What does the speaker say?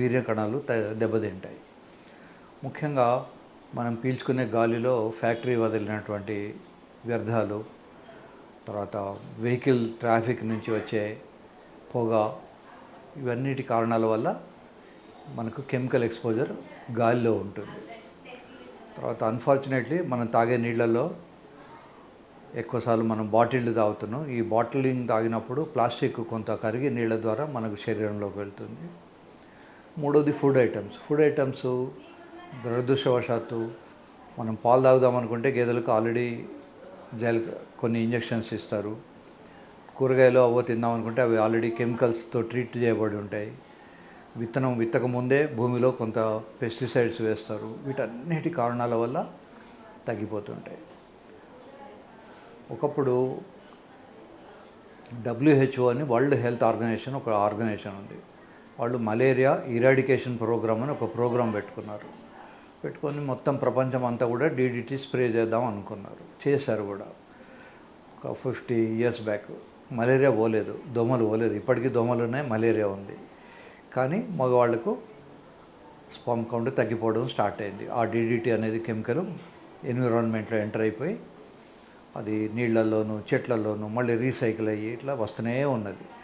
వీర్య కణాలు దెబ్బతింటాయి. ముఖ్యంగా మనం పీల్చుకునే గాలిలో ఫ్యాక్టరీ వదిలినటువంటి వ్యర్థాలు, తర్వాత వెహికల్ ట్రాఫిక్ నుంచి వచ్చే పొగ, ఇవన్నిటి కారణాల వల్ల మనకు కెమికల్ ఎక్స్పోజర్ గాలిలో ఉంటుంది. తర్వాత అన్ఫార్చునేట్లీ మనం తాగే నీళ్ళల్లో ఎక్కువసార్లు మనం బాటిల్డ్ తాగుతున్నాం. ఈ బాటిలింగ్ తాగినప్పుడు ప్లాస్టిక్ కొంత కరిగి నీళ్ళ ద్వారా మనకు శరీరంలోకి వెళ్తుంది. మూడోది ఫుడ్ ఐటమ్స్ దురదృష్టవశాత్తు మనం పాలు తాగుదామనుకుంటే గేదెలకు ఆల్రెడీ కొన్ని ఇంజెక్షన్స్ ఇస్తారు. కూరగాయలు అవో తిందామనుకుంటే అవి ఆల్రెడీ కెమికల్స్తో ట్రీట్ చేయబడి ఉంటాయి. విత్తక ముందే భూమిలో కొంత పెస్టిసైడ్స్ వేస్తారు. వీటన్నిటి కారణాల వల్ల తగ్గిపోతుంటాయి. ఒకప్పుడు WHO అని వరల్డ్ హెల్త్ ఆర్గనైజేషన్ ఒక ఆర్గనైజేషన్ ఉంది. వాళ్ళు మలేరియా ఇరాడికేషన్ ప్రోగ్రామ్ అని ఒక ప్రోగ్రాం పెట్టుకొని మొత్తం ప్రపంచం అంతా కూడా DDT స్ప్రే చేద్దాం అనుకున్నారు. చేశారు కూడా. ఒక 50 years బ్యాక్. మలేరియా పోలేదు, దోమలు పోలేదు. ఇప్పటికీ దోమలు ఉన్నాయి, మలేరియా ఉంది. కానీ మగవాళ్లకు స్పర్మ్ కౌంట్ తగ్గిపోవడం స్టార్ట్ అయింది. ఆ DDT అనేది కెమికల్ ఎన్విరాన్మెంట్లో ఎంటర్ అయిపోయి అది నీళ్ళల్లోనూ చెట్లల్లోనూ మళ్ళీ రీసైకిల్ అయ్యి ఇట్లా వస్తూనే ఉన్నది.